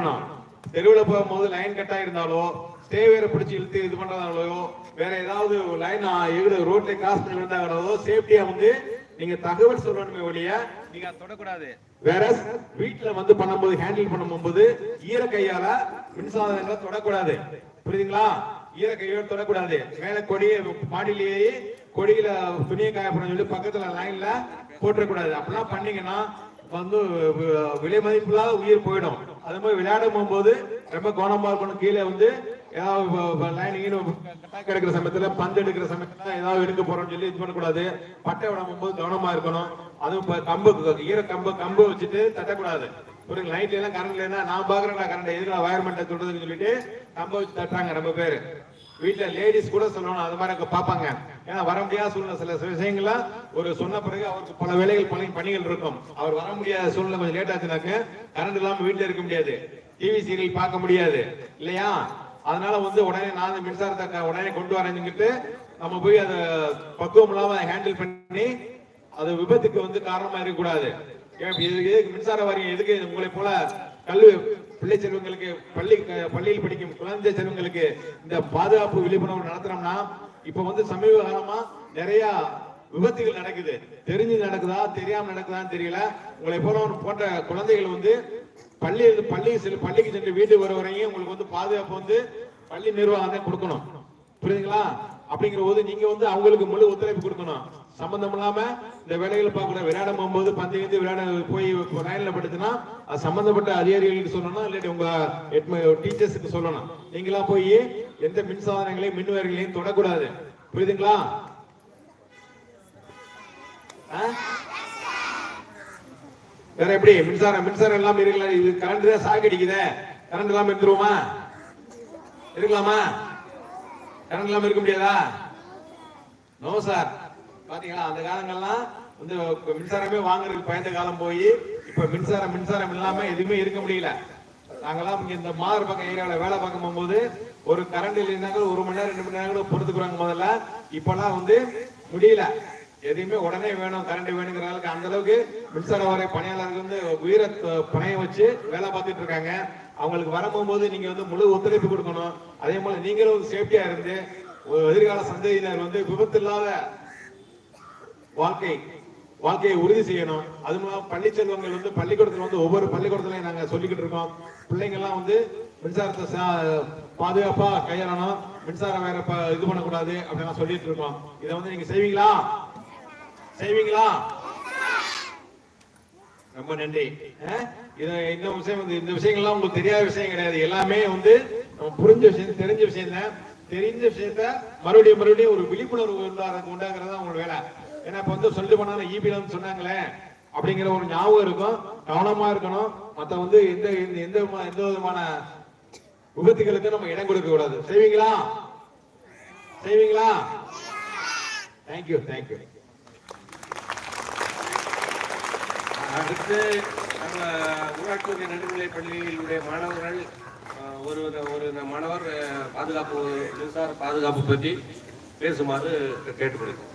பண்ணணும். தெருவில் போகும்போது லைன் கட்டா இருந்தாலோ ஸ்டேவேரை பிடிச்சி இழுத்து இது பண்றதாலோ வேற ஏதாவது லைன் ரோட்ல கிராஸ் பண்ணி விழுந்தாங்களோ சேஃப்டியா வந்து நீங்க தகவல் சொல்லணுமே ஒழிய நீங்க தொடக்கூடாது. வேற வீட்டுல வந்து பண்ணும்போது ஹேண்டில் பண்ணும்போது ஈர கையால மின்சாதனங்களை தொடக்கூடாது. புரியுதுங்களா? ஈர கையோட தொடக்கூடாது. மேல கொடிய மாடியிலேயே கொடியில துணியை காயப்படும் சொல்லி பக்கத்துல லைன்ல போட்டுறக்கூடாது. அப்படிலாம் பண்ணீங்கன்னா வந்து விலை மதிப்புலாம் உயிர் போயிடும். அது மாதிரி விளையாட போகும்போது ரொம்ப கவனமா இருக்கணும். கீழே வந்து ஏதாவது லைன் கிடைக்கிற சமயத்துல பந்து எடுக்கிற சமயத்துல ஏதாவது எடுக்க போறோம்னு சொல்லி இது பண்ணக்கூடாது. பட்டை விட போகும்போது கவனமா இருக்கணும். அதுவும் கம்பு ஈர கம்பு வச்சுட்டு தட்டக்கூடாது. ஒரு லைட்ல எல்லாம் கரண்ட்ல என்ன நான் பாக்குறேன் கரண்ட் எதுக்கு வயர்மெண்ட் சொல்றதுன்னு சொல்லிட்டு கம்பு வச்சு தட்டுறாங்க ரொம்ப பேரு. வீட்டுல லேடிஸ் கூட சொல்லணும், அது மாதிரி பாப்பாங்க. ஏன்னா வர முடியாத சூழ்நிலை சில விஷயங்கள்லாம் ஒரு சொன்ன பிறகு அவருக்கு பல வேலைகள் பணிகள் இருக்கும். அவர் வர முடியாத சூழ்நிலை கொஞ்சம் லேட் ஆச்சுனாக்க கரண்ட் இல்லாம வீட்டுல இருக்க முடியாது, டிவி சீரியல் பார்க்க முடியாது இல்லையா? அதனால வந்து உடனே நான் மின்சாரத்தை உடனே கொண்டு வரேன்னுக்கிட்டு நம்ம போய் அதை பக்குவம் இல்லாம ஹேண்டில் பண்ணி அது விபத்துக்கு வந்து காரணமா இருக்கக்கூடாது. மின்சார வாரியம் எதுக்கு உங்களை போல கல்வி பிள்ளை செல்வங்களுக்கு பள்ளியில் படிக்கும் குழந்தை செல்வங்களுக்கு இந்த பாதுகாப்பு விழிப்புணர்வு நடத்துறோம்னா இப்ப வந்து சமீப காலமா நிறைய விபத்துகள் நடக்குது. தெரிஞ்சு நடக்குதா தெரியாம நடக்குதான்னு தெரியல. உங்களை போல போன்ற குழந்தைகள் வந்து பள்ளிக்கு சென்று வீட்டுக்கு வர வரையும் உங்களுக்கு வந்து பாதுகாப்பு வந்து பள்ளி நிர்வாகம் தான் கொடுக்கணும். புரியுதுங்களா? அப்படிங்கிற போது நீங்க வந்து அவங்களுக்கு முழு ஒத்துழைப்பு கொடுக்கணும். சம்பந்தம் இல்லாம இந்த வேலைகளை பார்க்கணும். விளையாட போகும்போது பந்து விளையாட போய் லைன்ல படுத்துனா அது சம்பந்தப்பட்ட அதிகாரிகளுக்கு சொல்லணும், இல்லாட்டி உங்க டீச்சர்ஸுக்கு சொல்லணும். நீங்களா போய் எந்த மின்சாதனங்களையும் மின்வேர்களையும் தொடக்கூடாது. புரியுதுங்களா? வேற எப்படி மின்சாரம் எல்லாம் இருக்கலாம். இது கரண்ட் தான் சாக்கடிக்குதே. கரண்ட் இல்லாம இருந்துருவோமா? இருக்கலாமா? கரண்ட் இல்லாம இருக்க முடியாதா? No sir. பாத்தீங்களா, அந்த காலங்கள்லாம் வந்து மின்சாரமே வாங்குறதுக்கு பயந்த காலம் போய் இப்ப மின்சாரம் இல்லாம எதுவுமே இருக்க முடியல. நாங்கெல்லாம் இங்க இந்த மாதர் பக்கம் ஏரியாவில் வேலை பார்க்க போகும்போது ஒரு கரண்ட் இல்லைனாங்க 1 மணி நேரம் 2 மணி நேரம் கூட பொறுத்துக்குறாங்க முதல்ல. இப்பெல்லாம் வந்து முடியல, எதையுமே உடனே வேணும் கரண்ட் வேணுங்கிற அளவுக்கு அந்த அளவுக்கு மின்சார வாரிய பணியாளர்கள் வந்து உயிரை பணைய வச்சு வேலை பார்த்துட்டு இருக்காங்க. அவங்களுக்கு வரும்போது நீங்க வந்து முழு ஒத்துழைப்பு கொடுக்கணும். அதே போல நீங்களும் சேஃப்டியா இருந்து எதிர்கால சந்ததியினர் வந்து விபத்து இல்லாத வாழ்க்கையை உறுதி செய்யணும். அது மூலம் பள்ளி செல்வங்கள் வந்து பள்ளிக்கூடத்துல வந்து ஒவ்வொரு பள்ளிக்கூடத்திலையும் நாங்க சொல்லிக்கிட்டு இருக்கோம். பிள்ளைங்க எல்லாம் வந்து மின்சாரத்தை பாதுகாப்பா கையாளணும், மின்சாரம் வேற இது பண்ணக்கூடாது அப்படின்னு சொல்லிட்டு இருக்கோம். இதை வந்து நீங்க செய்வீங்களா? ரொம்ப நன்றி. இந்த விஷயங்கள்லாம் உங்களுக்கு தெரியாத விஷயம் கிடையாது. எல்லாமே வந்து புரிஞ்ச விஷயம், தெரிஞ்ச விஷயம் தான். தெரிஞ்ச விஷயத்த மறுபடியும் ஒரு விழிப்புணர்வு உண்டாக்குறதா உங்களோட வேலை. ஏன்னா இப்ப வந்து சொல்லிட்டு போனாலும் ஈபில சொன்னாங்களே அப்படிங்கிற ஒரு ஞாபகம் இருக்கும். கவனமா இருக்கணும். மத்த வந்து எந்த விதமான விபத்துகளுக்கு நம்ம இடம் கொடுக்க கூடாது. செய்வீங்களா? தேங்க்யூ. அடுத்து நம்ம ஊராட்சி நடுநிலை பள்ளியினுடைய மாணவர்கள் ஒரு மாணவர் மின்சார பாதுகாப்பு பற்றி பேசுமாறு கேட்டுக்கொள்கிறேன்.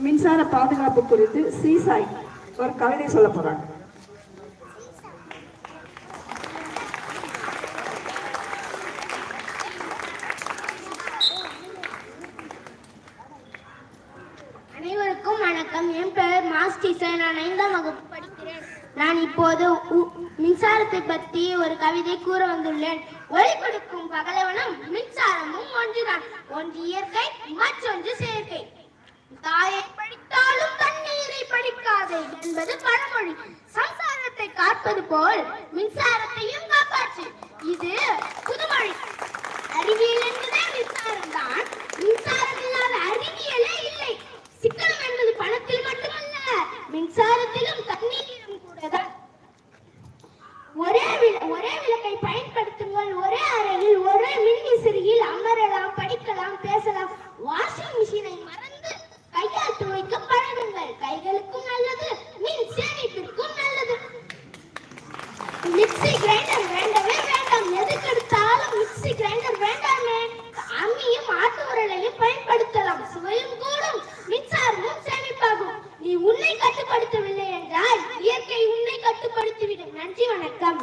மின்சார பாதுகாப்பு குறித்து சீசாய் ஒரு கவிதை சொல்ல போறாங்க. அனைவருக்கும் வணக்கம். என் பெயர் மாஸ்டீசன். நான் 5ஆம் வகுப்பு படிக்கிறேன். நான் இப்போது மின்சாரத்தை பற்றி ஒரு கவிதை கூற வந்துள்ளேன். ஒளி கொடுக்கும் பகலவனும் மின்சாரமும் ஒன்றுதான். ஒன்று இயற்கை, மற்றொன்று செயற்கை. தாயை படித்தாலும் தண்ணீரை படிக்காதே என்பது பழமொழி. சம்சாரத்தை காப்பது போல் மின்சாரத்தையும் காப்பாற்று. இது புதுமொழி. அறிவியல் என்பதே மின்சாரம் தான். மின்சாரம் இல்லாத அறிவியலே இல்லை. சிக்கனம் என்பது பணத்தில் மட்டுமல்ல, மின்சாரத்திலும் தண்ணீரிலும் கூடதான். ஒரே விளக்கை பயன்படுத்துங்கள். ஒரே அறையில் ஒரே மின்விசிறியில் அமரலாம், படிக்கலாம், பேசலாம். வாஷிங் மிஷினை மறந்து கையால் துவைக்க பழகுங்கள். கைகளுக்கும் நல்லது, மின் சேமிப்பிற்கும் நல்லது. மிக்ஸி கிரைண்டர் வேண்டவே வேண்டாம். எதுக்கெடுத்தாலும் மிக்ஸி கிரைண்டர் வேண்டாமே. அம்மியும் ஆட்டு உரலையும் பயன்படுத்தலாம். சுவையும் கூடும், மின்சாரமும் சேமிப்பாகும். நீ உன்னை கட்டுப்படுத்தவில்லை என்றால் இயற்கை உன்னை கட்டுப்படுத்திவிடும். நன்றி, வணக்கம்.